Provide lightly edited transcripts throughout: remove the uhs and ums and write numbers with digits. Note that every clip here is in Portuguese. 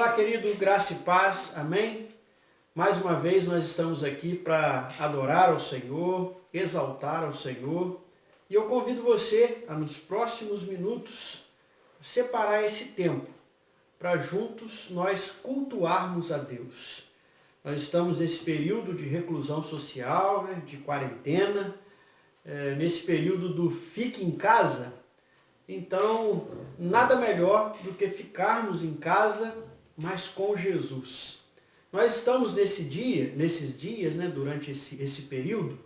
Olá, querido, graça e paz, amém? Mais uma vez nós estamos aqui para adorar ao Senhor, exaltar ao Senhor, e eu convido você a nos próximos minutos separar esse tempo para juntos nós cultuarmos a Deus. Nós estamos nesse período de reclusão social, de quarentena, nesse período do fique em casa. Então, nada melhor do que ficarmos em casa, mas com Jesus. Nós estamos nesses dias, durante esse período,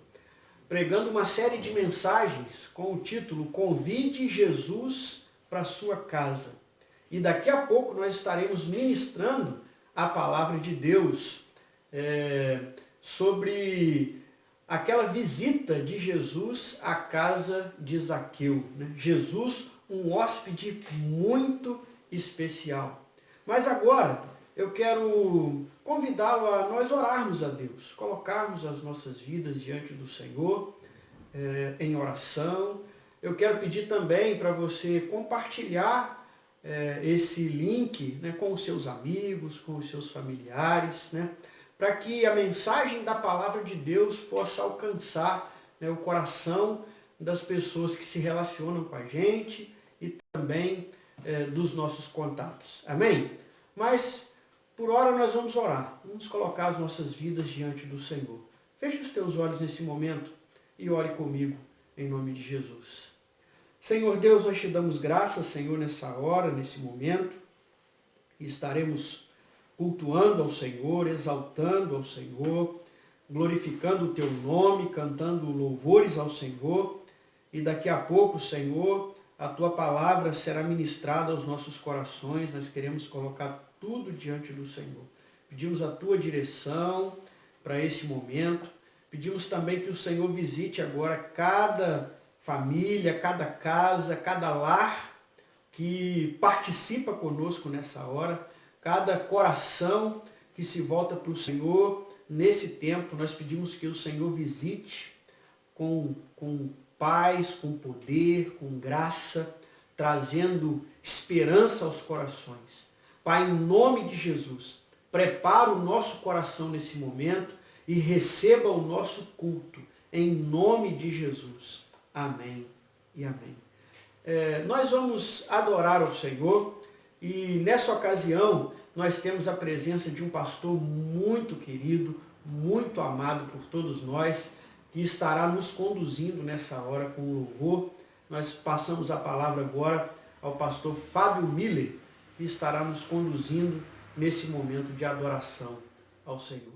pregando uma série de mensagens com o título Convide Jesus para a sua casa. E daqui a pouco nós estaremos ministrando a palavra de Deus sobre aquela visita de Jesus à casa de Zaqueu. Jesus, um hóspede muito especial. Mas agora eu quero convidá-lo a nós orarmos a Deus, colocarmos as nossas vidas diante do Senhor em oração. Eu quero pedir também para você compartilhar esse link com os seus amigos, com os seus familiares, para que a mensagem da palavra de Deus possa alcançar o coração das pessoas que se relacionam com a gente e também dos nossos contatos. Amém? Mas, por hora, nós vamos orar. Vamos colocar as nossas vidas diante do Senhor. Feche os teus olhos nesse momento e ore comigo, em nome de Jesus. Senhor Deus, nós te damos graças, Senhor, nessa hora, nesse momento. E estaremos cultuando ao Senhor, exaltando ao Senhor, glorificando o teu nome, cantando louvores ao Senhor. E daqui a pouco, Senhor, a tua palavra será ministrada aos nossos corações. Nós queremos colocar tudo diante do Senhor. Pedimos a tua direção para esse momento. Pedimos também que o Senhor visite agora cada família, cada casa, cada lar que participa conosco nessa hora, cada coração que se volta para o Senhor nesse tempo. Nós pedimos que o Senhor visite com paz, com poder, com graça, trazendo esperança aos corações. Pai, em nome de Jesus, prepara o nosso coração nesse momento e receba o nosso culto, em nome de Jesus. Amém e amém. Nós vamos adorar ao Senhor e nessa ocasião nós temos a presença de um pastor muito querido, muito amado por todos nós, que estará nos conduzindo nessa hora com louvor. Nós passamos a palavra agora ao pastor Fábio Miller, que estará nos conduzindo nesse momento de adoração ao Senhor.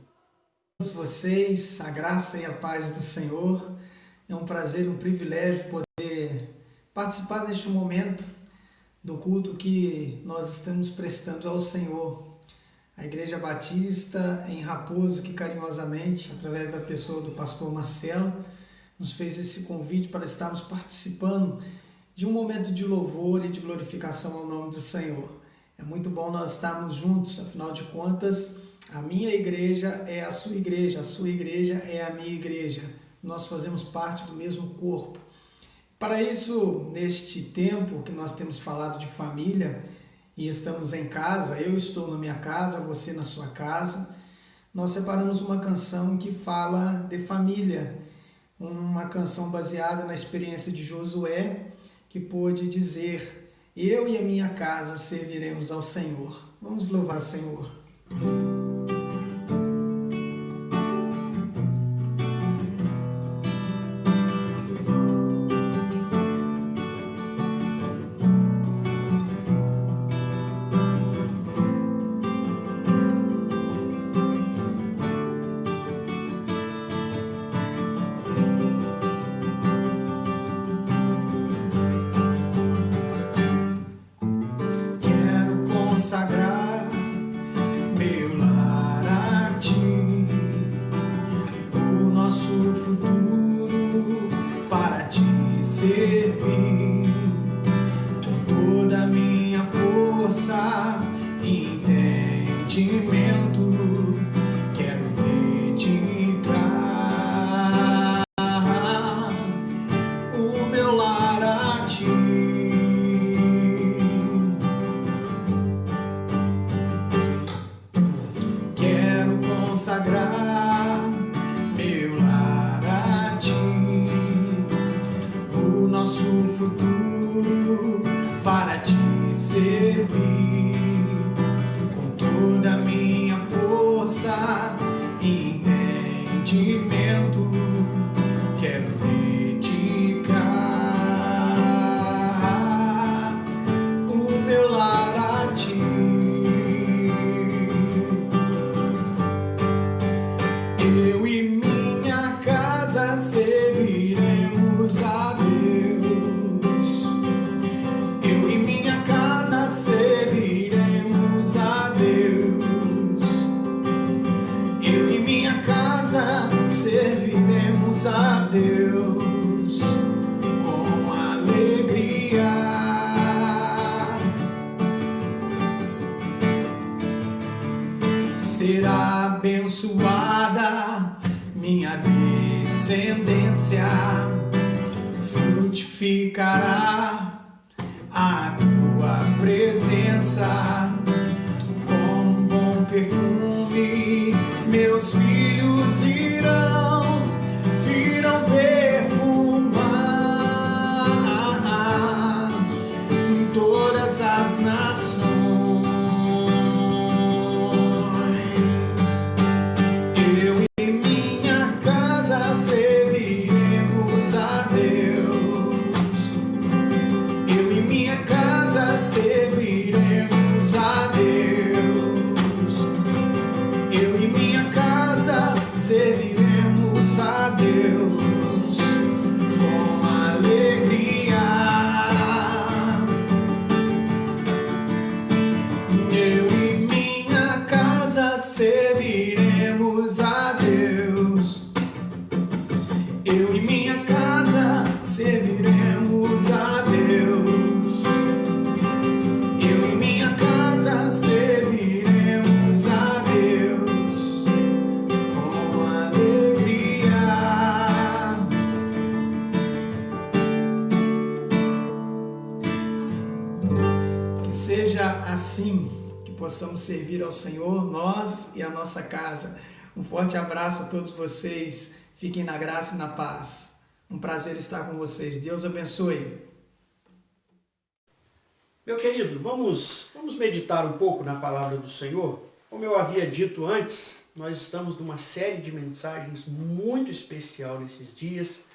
Todos vocês, a graça e a paz do Senhor. É um prazer e um privilégio poder participar neste momento do culto que nós estamos prestando ao Senhor. A Igreja Batista em Raposo, que carinhosamente, através da pessoa do pastor Marcelo, nos fez esse convite para estarmos participando de um momento de louvor e de glorificação ao nome do Senhor. É muito bom nós estarmos juntos, afinal de contas, a minha igreja é a sua igreja é a minha igreja. Nós fazemos parte do mesmo corpo. Para isso, neste tempo que nós temos falado de família, e estamos em casa, eu estou na minha casa, você na sua casa, nós separamos uma canção que fala de família, uma canção baseada na experiência de Josué, que pôde dizer, eu e a minha casa serviremos ao Senhor. Vamos louvar o Senhor. Consagrar meu lar a ti, o nosso futuro para te servir, com toda a minha força e entendimento, quero dedicar o meu lar a ti. será abençoada, minha descendência frutificará a tua presença como um bom perfume. Meus filhos irão perfumar em todas as nações. Eu e minha casa serviremos a Deus. Eu e minha casa serviremos a Deus. Eu e minha casa serviremos a Deus com alegria. Eu e minha casa serviremos a Deus. Eu e minha casa serviremos a Deus. Eu e minha casa serviremos a Deus com alegria. Que seja assim, que possamos servir ao Senhor, nós e a nossa casa. Um forte abraço a todos vocês. Fiquem na graça e na paz. Um prazer estar com vocês. Deus abençoe. Meu querido, vamos meditar um pouco na palavra do Senhor. Como eu havia dito antes, nós estamos numa série de mensagens muito especial nesses dias.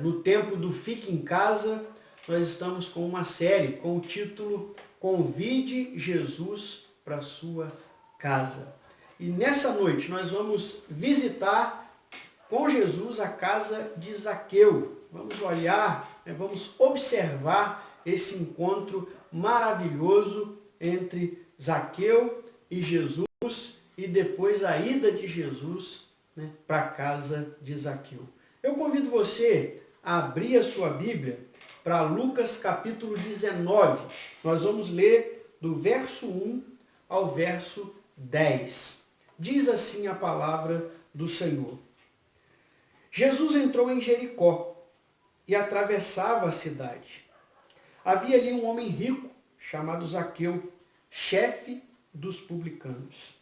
No tempo do Fique em Casa, nós estamos com uma série com o título Convide Jesus para a sua casa. E nessa noite nós vamos visitar com Jesus a casa de Zaqueu. Vamos olhar, vamos observar esse encontro maravilhoso entre Zaqueu e Jesus e depois a ida de Jesus para a casa de Zaqueu. Eu convido você a abrir a sua Bíblia para Lucas capítulo 19. Nós vamos ler do verso 1 ao verso 10. Diz assim a palavra do Senhor. Jesus entrou em Jericó e atravessava a cidade. Havia ali um homem rico, chamado Zaqueu, chefe dos publicanos.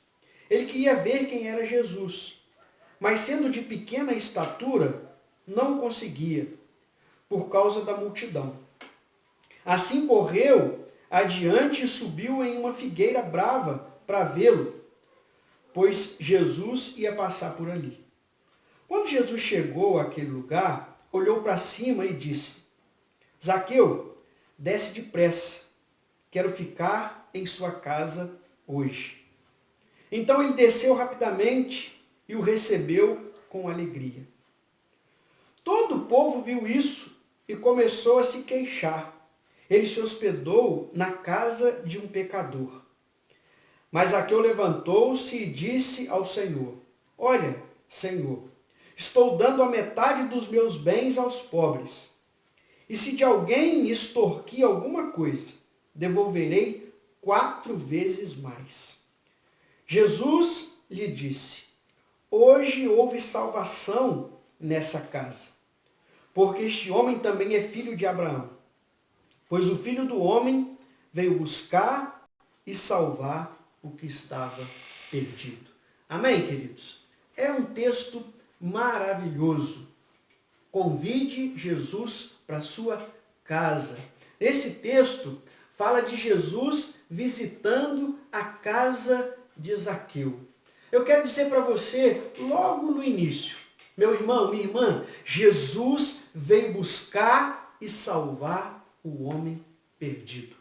Ele queria ver quem era Jesus, mas sendo de pequena estatura, não conseguia, por causa da multidão. Assim correu adiante e subiu em uma figueira brava para vê-lo, pois Jesus ia passar por ali. Quando Jesus chegou àquele lugar, olhou para cima e disse: Zaqueu, desce depressa, quero ficar em sua casa hoje. Então ele desceu rapidamente e o recebeu com alegria. Todo o povo viu isso e começou a se queixar. Ele se hospedou na casa de um pecador. Mas Zaqueu levantou-se e disse ao Senhor: Olha, Senhor, estou dando a metade dos meus bens aos pobres. E se de alguém extorquir alguma coisa, devolverei 4 vezes mais. Jesus lhe disse: Hoje houve salvação nessa casa, porque este homem também é filho de Abraão. Pois o Filho do Homem veio buscar e salvar o que estava perdido. Amém, queridos? É um texto maravilhoso. Convide Jesus para a sua casa. Esse texto fala de Jesus visitando a casa de Zaqueu. Eu quero dizer para você, logo no início, meu irmão, minha irmã, Jesus veio buscar e salvar o homem perdido.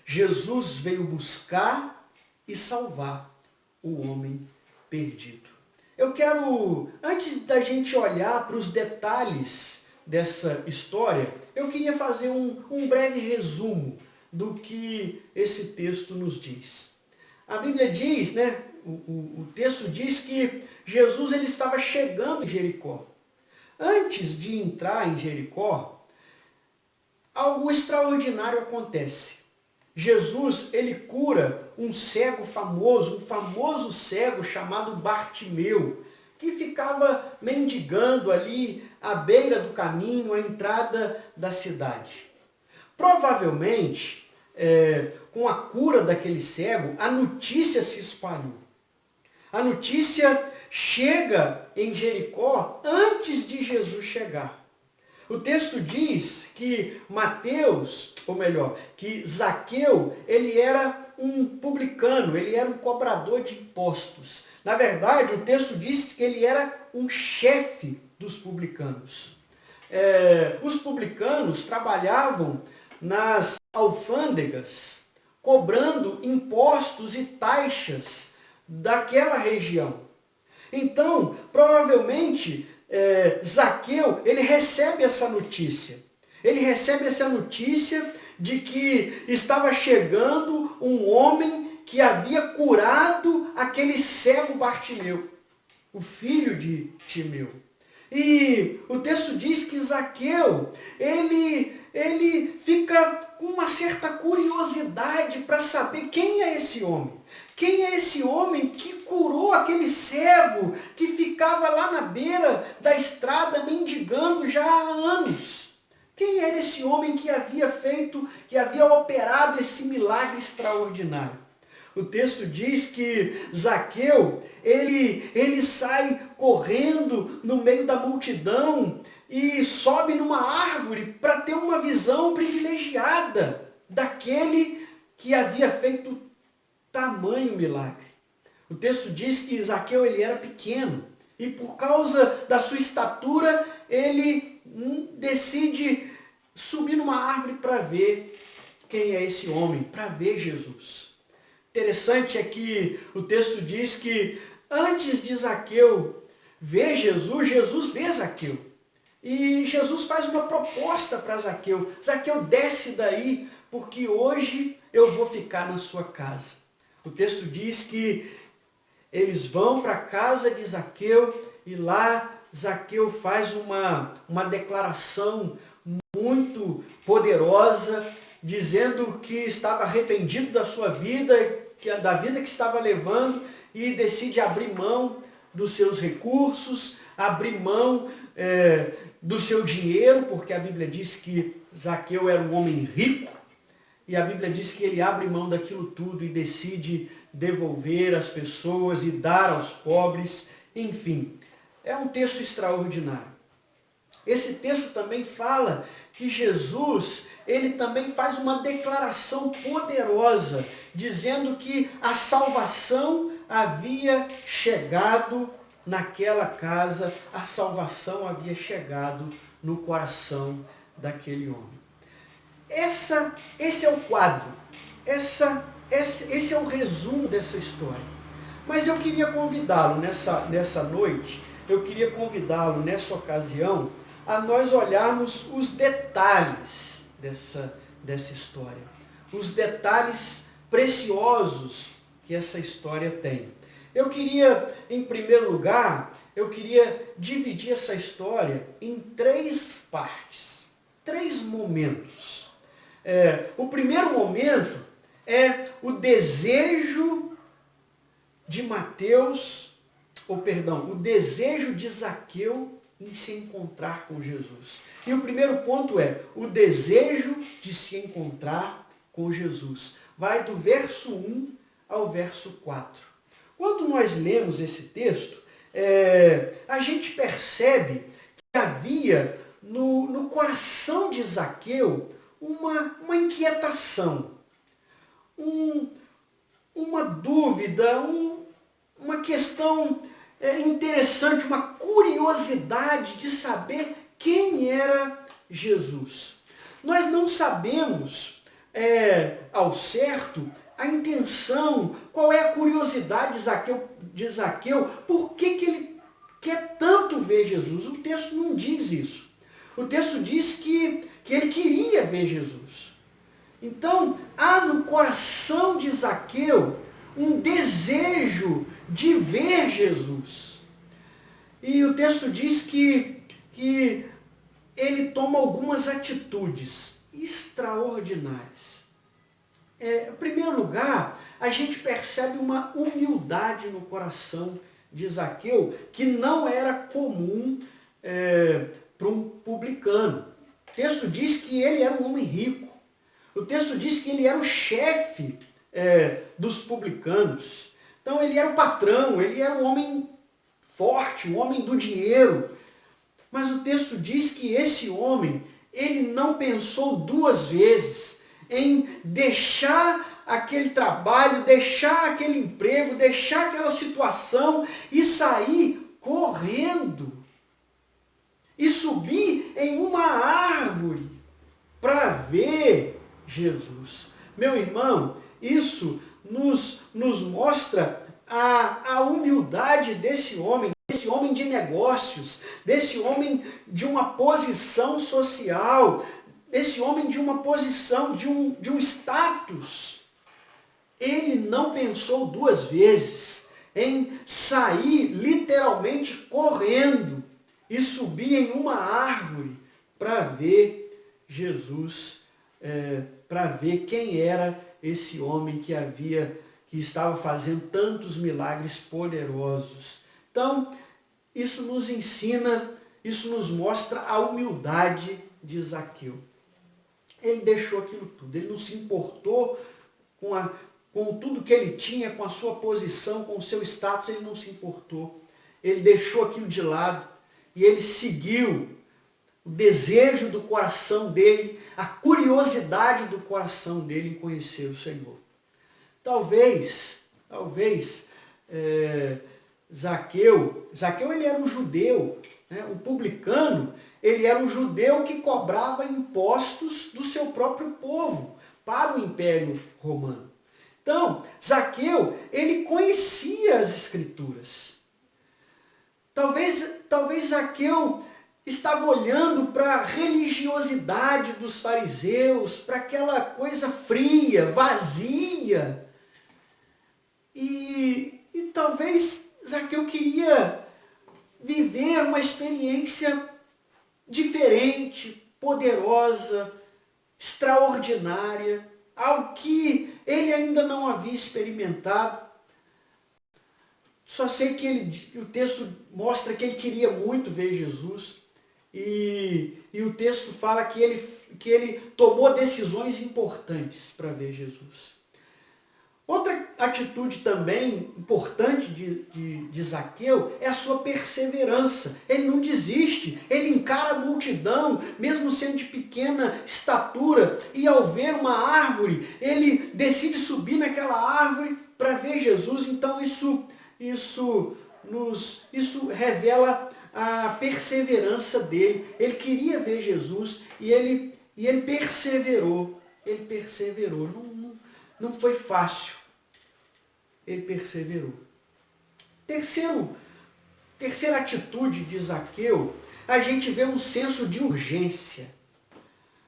Jesus veio buscar e salvar o homem perdido. Eu quero, antes da gente olhar para os detalhes dessa história, eu queria fazer um breve resumo do que esse texto nos diz. A Bíblia diz, o texto diz que Jesus ele estava chegando em Jericó. Antes de entrar em Jericó, algo extraordinário acontece. Jesus, ele cura um cego famoso, um famoso cego chamado Bartimeu, que ficava mendigando ali à beira do caminho, à entrada da cidade. Provavelmente, com a cura daquele cego, a notícia se espalhou. A notícia chega em Jericó antes de Jesus chegar. O texto diz que que Zaqueu, ele era um publicano, ele era um cobrador de impostos. Na verdade, o texto diz que ele era um chefe dos publicanos. Os publicanos trabalhavam nas alfândegas, cobrando impostos e taxas daquela região. Então, provavelmente, Zaqueu, ele recebe essa notícia. Ele recebe essa notícia de que estava chegando um homem que havia curado aquele cego Bartimeu, o filho de Timeu. E o texto diz que Zaqueu, ele fica com uma certa curiosidade para saber quem é esse homem. Quem é esse homem que curou aquele cego que ficava lá na beira da estrada mendigando já há anos? Quem era esse homem que havia operado esse milagre extraordinário? O texto diz que Zaqueu, ele sai correndo no meio da multidão e sobe numa árvore para ter uma visão privilegiada daquele que havia feito tamanho milagre. O texto diz que Zaqueu, ele era pequeno e por causa da sua estatura, ele decide subir numa árvore para ver quem é esse homem, para ver Jesus. Interessante é que o texto diz que antes de Zaqueu ver Jesus, Jesus vê Zaqueu. E Jesus faz uma proposta para Zaqueu. Zaqueu, desce daí, porque hoje eu vou ficar na sua casa. O texto diz que eles vão para a casa de Zaqueu e lá Zaqueu faz uma declaração muito poderosa, dizendo que estava arrependido da sua vida, da vida que estava levando, e decide abrir mão dos seus recursos, abrir mão do seu dinheiro, porque a Bíblia diz que Zaqueu era um homem rico, e a Bíblia diz que ele abre mão daquilo tudo e decide devolver às pessoas e dar aos pobres. Enfim, é um texto extraordinário. Esse texto também fala que Jesus, ele também faz uma declaração poderosa, dizendo que a salvação havia chegado naquela casa, a salvação havia chegado no coração daquele homem. Esse é o quadro, esse é o resumo dessa história. Mas eu queria convidá-lo nessa noite, eu queria convidá-lo nessa ocasião a nós olharmos os detalhes dessa história, os detalhes preciosos que essa história tem. Eu queria, em primeiro lugar, dividir essa história em 3 partes, 3 momentos. O primeiro momento é o desejo de o desejo de Zaqueu em se encontrar com Jesus. E o primeiro ponto é o desejo de se encontrar com Jesus. Vai do verso 1 ao verso 4. Quando nós lemos esse texto, a gente percebe que havia no coração de Zaqueu uma inquietação, uma dúvida, uma questão interessante, uma curiosidade de saber quem era Jesus. Nós não sabemos ao certo a intenção, qual é a curiosidade de Zaqueu, por que ele quer tanto ver Jesus. O texto não diz isso. O texto diz que ele queria ver Jesus. Então, há no coração de Zaqueu um desejo de ver Jesus. E o texto diz que ele toma algumas atitudes extraordinárias. Em primeiro lugar, a gente percebe uma humildade no coração de Zaqueu que não era comum para um publicano. O texto diz que ele era um homem rico. O texto diz que ele era o chefe dos publicanos. Então ele era o patrão, ele era um homem forte, um homem do dinheiro. Mas o texto diz que esse homem, ele não pensou duas vezes em deixar aquele trabalho, deixar aquele emprego, deixar aquela situação e sair correndo. E subir em uma árvore para ver Jesus. Meu irmão, isso nos mostra a humildade desse homem de negócios, desse homem de uma posição social, desse homem de uma posição, de um status. Ele não pensou duas vezes em sair literalmente correndo e subir em uma árvore para ver Jesus, para ver quem era esse homem que estava fazendo tantos milagres poderosos. Então, isso nos ensina, isso nos mostra a humildade de Zaqueu. Ele deixou aquilo tudo, ele não se importou com tudo que ele tinha, com a sua posição, com o seu status, ele não se importou. Ele deixou aquilo de lado e ele seguiu o desejo do coração dele, a curiosidade do coração dele em conhecer o Senhor. Talvez, Zaqueu ele era um judeu, né? Um publicano, ele era um judeu que cobrava impostos do seu próprio povo para o Império Romano. Então, Zaqueu, ele conhecia as Escrituras. Talvez Zaqueu estava olhando para a religiosidade dos fariseus, para aquela coisa fria, vazia. E talvez Zaqueu queria viver uma experiência diferente, poderosa, extraordinária, algo que ele ainda não havia experimentado. Só sei que o texto mostra que ele queria muito ver Jesus e o texto fala que ele tomou decisões importantes para ver Jesus. Outra atitude também importante de Zaqueu é a sua perseverança. Ele não desiste, ele encara a multidão, mesmo sendo de pequena estatura, e ao ver uma árvore, ele decide subir naquela árvore para ver Jesus. Então isso revela a perseverança dele. Ele queria ver Jesus e ele perseverou. Ele perseverou. Não foi fácil. Ele perseverou. Terceira atitude de Zaqueu, a gente vê um senso de urgência.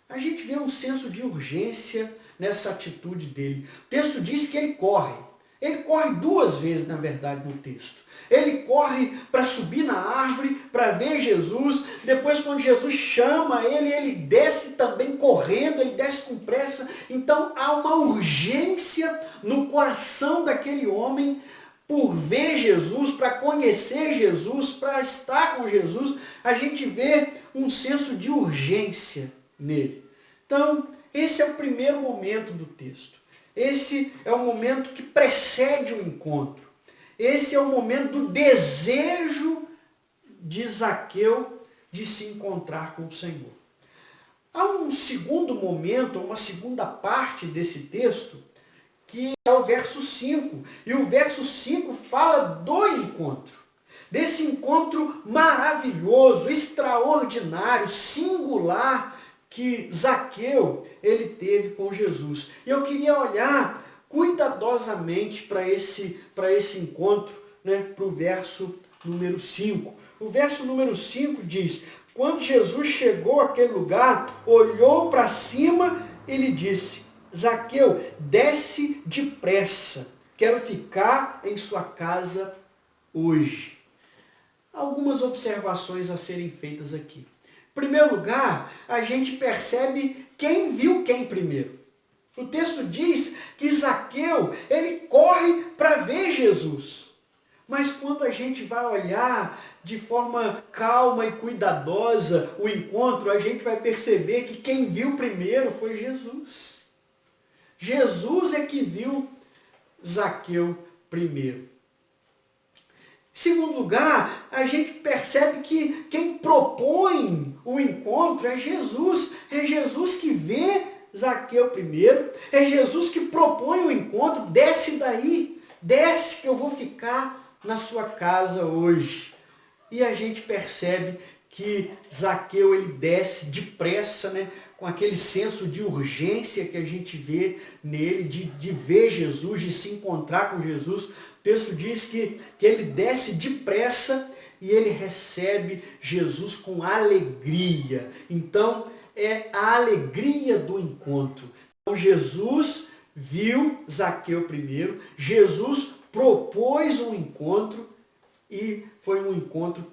A gente vê um senso de urgência nessa atitude dele. O texto diz que ele corre. Ele corre duas vezes, na verdade, no texto. Ele corre para subir na árvore, para ver Jesus. Depois, quando Jesus chama ele, ele desce também correndo, ele desce com pressa. Então, há uma urgência no coração daquele homem por ver Jesus, para conhecer Jesus, para estar com Jesus. A gente vê um senso de urgência nele. Então, esse é o primeiro momento do texto. Esse é o momento que precede o encontro. Esse é o momento do desejo de Zaqueu de se encontrar com o Senhor. Há um segundo momento, uma segunda parte desse texto, que é o verso 5. E o verso 5 fala do encontro. Desse encontro maravilhoso, extraordinário, singular, que Zaqueu ele teve com Jesus. E eu queria olhar cuidadosamente para esse encontro, né, para o verso número 5. O verso número 5 diz: quando Jesus chegou àquele lugar, olhou para cima e lhe disse: Zaqueu, desce depressa, quero ficar em sua casa hoje. Algumas observações a serem feitas aqui. Em primeiro lugar, a gente percebe quem viu quem primeiro. O texto diz que Zaqueu, ele corre para ver Jesus. Mas quando a gente vai olhar de forma calma e cuidadosa o encontro, a gente vai perceber que quem viu primeiro foi Jesus. Jesus é que viu Zaqueu primeiro. Em segundo lugar, a gente percebe que quem propõe o encontro é Jesus. É Jesus que vê Zaqueu primeiro. É Jesus que propõe o encontro. Desce daí, desce que eu vou ficar na sua casa hoje. E a gente percebe que Zaqueu ele desce depressa, né? Com aquele senso de urgência que a gente vê nele, de ver Jesus, de se encontrar com Jesus. O texto diz que ele desce depressa e ele recebe Jesus com alegria. Então, é a alegria do encontro. Então, Jesus viu Zaqueu primeiro, Jesus propôs um encontro e foi um encontro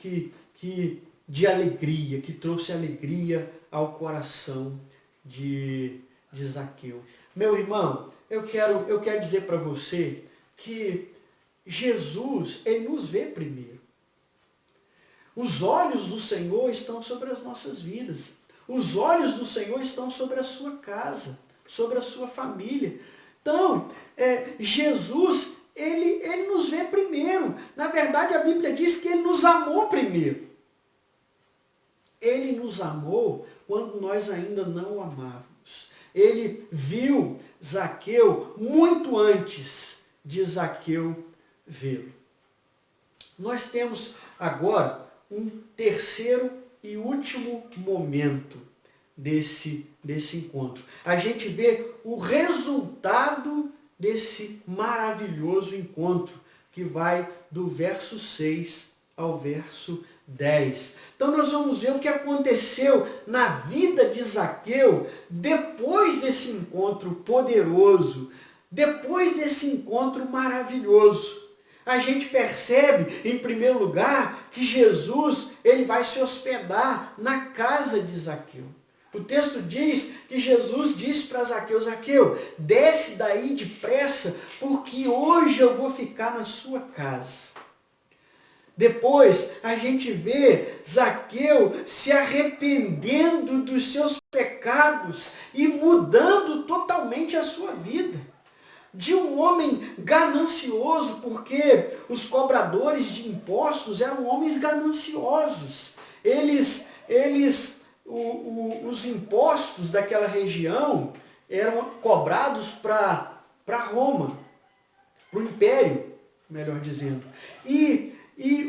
de alegria, que trouxe alegria ao coração de Zaqueu. Meu irmão, eu quero dizer para você que Jesus, ele nos vê primeiro. Os olhos do Senhor estão sobre as nossas vidas. Os olhos do Senhor estão sobre a sua casa, sobre a sua família. Então, Jesus, ele nos vê primeiro. Na verdade, a Bíblia diz que ele nos amou primeiro. Ele nos amou quando nós ainda não o amávamos. Ele viu Zaqueu muito antes de Zaqueu vê-lo. Nós temos agora um terceiro e último momento desse encontro. A gente vê o resultado desse maravilhoso encontro, que vai do verso 6 ao verso 10. Então nós vamos ver o que aconteceu na vida de Zaqueu depois desse encontro poderoso, depois desse encontro maravilhoso. A gente percebe, em primeiro lugar, que Jesus ele vai se hospedar na casa de Zaqueu. O texto diz que Jesus disse para Zaqueu: Zaqueu, desce daí depressa, porque hoje eu vou ficar na sua casa. Depois a gente vê Zaqueu se arrependendo dos seus pecados e mudando totalmente a sua vida. De um homem ganancioso, porque os cobradores de impostos eram homens gananciosos. Os impostos daquela região eram cobrados para Roma, para o Império, melhor dizendo. E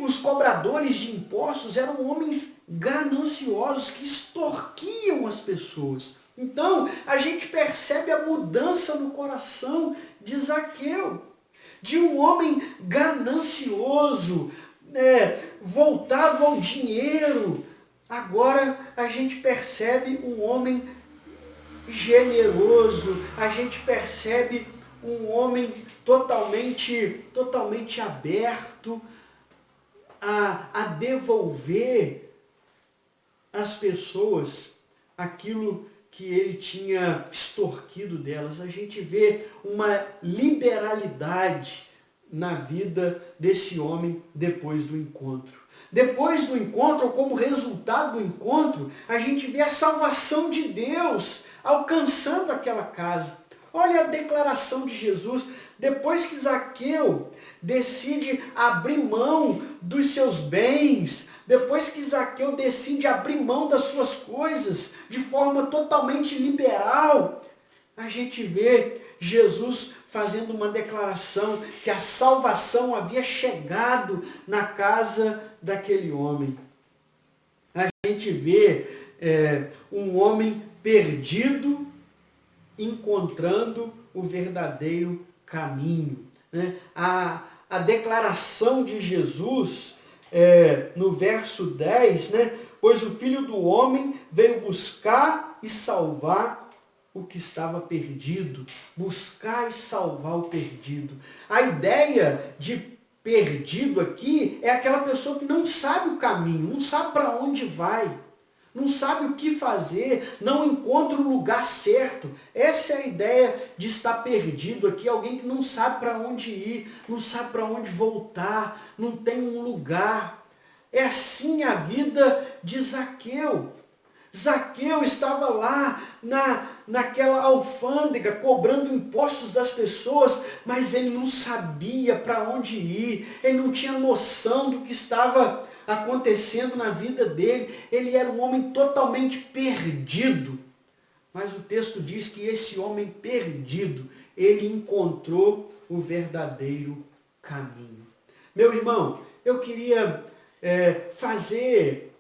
os cobradores de impostos eram homens gananciosos que extorquiam as pessoas. Então, a gente percebe a mudança no coração de Zaqueu, de um homem ganancioso, voltado ao dinheiro. Agora a gente percebe um homem generoso, a gente percebe um homem totalmente aberto a devolver às pessoas aquilo que ele tinha extorquido delas. A gente vê uma liberalidade na vida desse homem depois do encontro. Depois do encontro, ou como resultado do encontro, a gente vê a salvação de Deus alcançando aquela casa. Olha a declaração de Jesus. Depois que Zaqueu decide abrir mão dos seus bens, depois que Zaqueu decide abrir mão das suas coisas de forma totalmente liberal, a gente vê Jesus fazendo uma declaração que a salvação havia chegado na casa daquele homem. A gente vê um homem perdido encontrando o verdadeiro caminho. Né? A declaração de Jesus no verso 10, né? Pois o Filho do Homem veio buscar e salvar o que estava perdido. Buscar e salvar o perdido. A ideia de perdido aqui é aquela pessoa que não sabe o caminho, não sabe para onde vai. não sabe o que fazer, não encontra o lugar certo. Essa é a ideia de estar perdido aqui, alguém que não sabe para onde ir, não sabe para onde voltar, não tem um lugar. É assim a vida de Zaqueu. Zaqueu estava lá naquela alfândega, cobrando impostos das pessoas, mas ele não sabia para onde ir, ele não tinha noção do que estava acontecendo na vida dele, ele era um homem totalmente perdido. Mas o texto diz que esse homem perdido, ele encontrou o verdadeiro caminho. Meu irmão, eu queria fazer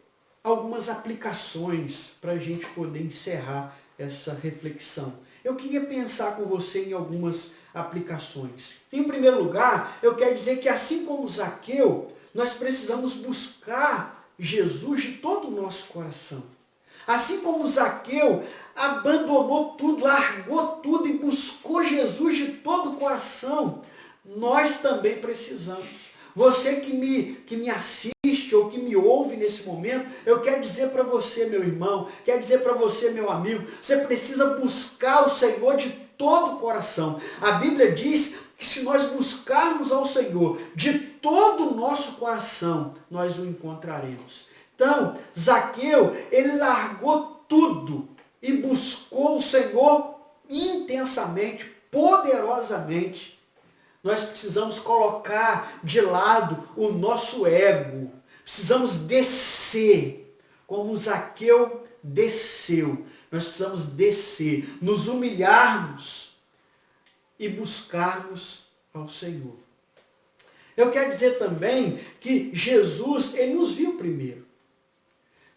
algumas aplicações para a gente poder encerrar essa reflexão. Eu queria pensar com você em algumas aplicações. Em primeiro lugar, eu quero dizer que assim como Zaqueu, nós precisamos buscar Jesus de todo o nosso coração. Assim como Zaqueu abandonou tudo, largou tudo e buscou Jesus de todo o coração, nós também precisamos. Você que me assiste ou que me ouve nesse momento, eu quero dizer para você, meu irmão, quero dizer para você, meu amigo, você precisa buscar o Senhor de todo o coração. A Bíblia diz que se nós buscarmos ao Senhor de todo o nosso coração, nós o encontraremos. Então, Zaqueu, ele largou tudo e buscou o Senhor intensamente, poderosamente. Nós precisamos colocar de lado o nosso ego. Precisamos descer, como Zaqueu desceu. Nós precisamos descer, nos humilharmos e buscarmos ao Senhor. Eu quero dizer também que Jesus, ele nos viu primeiro.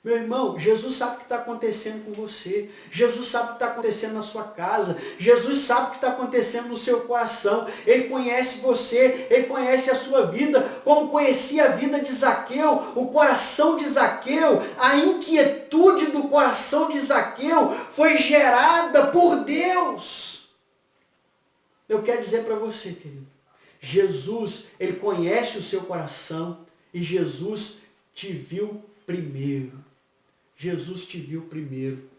Meu irmão, Jesus sabe o que está acontecendo com você. Jesus sabe o que está acontecendo na sua casa. Jesus sabe o que está acontecendo no seu coração. Ele conhece você, ele conhece a sua vida, como conhecia a vida de Zaqueu, o coração de Zaqueu, a inquietude do coração de Zaqueu foi gerada por Deus. Eu quero dizer para você, querido, Jesus, ele conhece o seu coração e Jesus te viu primeiro. Jesus te viu primeiro.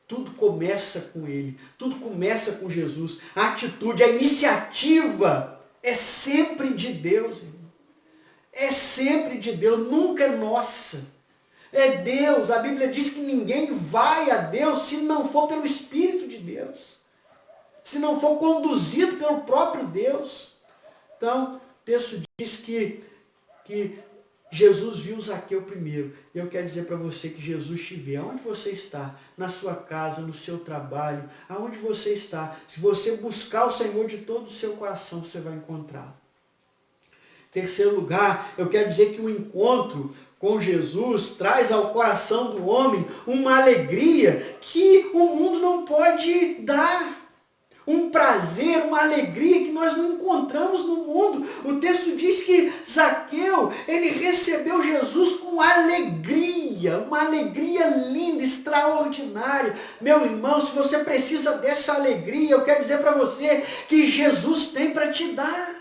Tudo começa com ele. Tudo começa com Jesus. A atitude, a iniciativa é sempre de Deus, irmão. É sempre de Deus, nunca é nossa. É Deus. A Bíblia diz que ninguém vai a Deus se não for pelo Espírito de Deus. Se não for conduzido pelo próprio Deus. Então, o texto diz que Jesus viu Zaqueu primeiro. Eu quero dizer para você que Jesus te vê. Aonde você está? Na sua casa, no seu trabalho. Aonde você está? Se você buscar o Senhor de todo o seu coração, você vai encontrar. Terceiro lugar, eu quero dizer que o encontro com Jesus traz ao coração do homem uma alegria que o mundo não pode dar. Um prazer, uma alegria que nós não encontramos no mundo. O texto diz que Zaqueu, ele recebeu Jesus com alegria, uma alegria linda, extraordinária. Meu irmão, se você precisa dessa alegria, eu quero dizer para você que Jesus tem para te dar.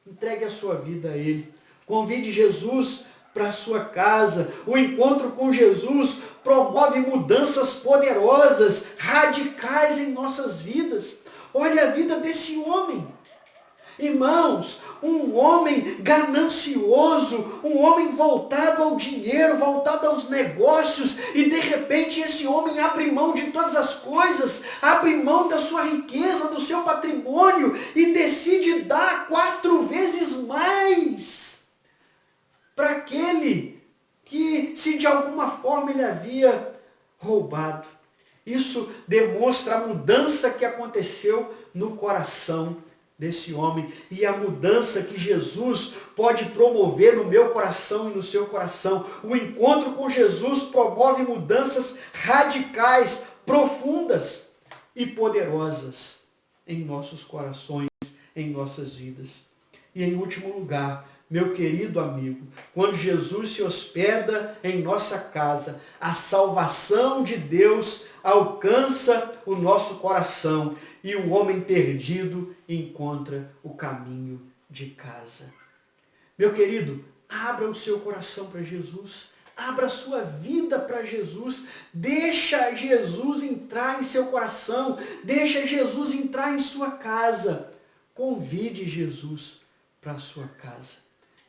Entregue a sua vida a Ele. Convide Jesus para a sua casa. O encontro com Jesus promove mudanças poderosas, radicais em nossas vidas. Olha a vida desse homem. Irmãos, um homem ganancioso, um homem voltado ao dinheiro, voltado aos negócios, e de repente esse homem abre mão de todas as coisas, abre mão da sua riqueza, do seu patrimônio, e decide dar 4 vezes mais para aquele que, se de alguma forma ele havia roubado. Isso demonstra a mudança que aconteceu no coração desse homem e a mudança que Jesus pode promover no meu coração e no seu coração. O encontro com Jesus promove mudanças radicais, profundas e poderosas em nossos corações, em nossas vidas. E em último lugar, meu querido amigo, quando Jesus se hospeda em nossa casa, a salvação de Deus alcança o nosso coração e o homem perdido encontra o caminho de casa. Meu querido, abra o seu coração para Jesus. Abra sua vida para Jesus. Deixa Jesus entrar em seu coração. Deixa Jesus entrar em sua casa. Convide Jesus para a sua casa.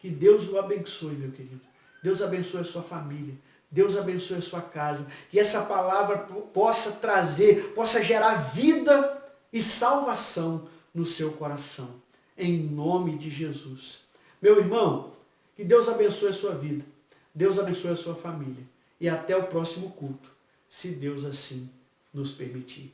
Que Deus o abençoe, meu querido. Deus abençoe a sua família. Deus abençoe a sua casa. Que essa palavra possa trazer, possa gerar vida e salvação no seu coração. Em nome de Jesus. Meu irmão, que Deus abençoe a sua vida. Deus abençoe a sua família. E até o próximo culto, se Deus assim nos permitir.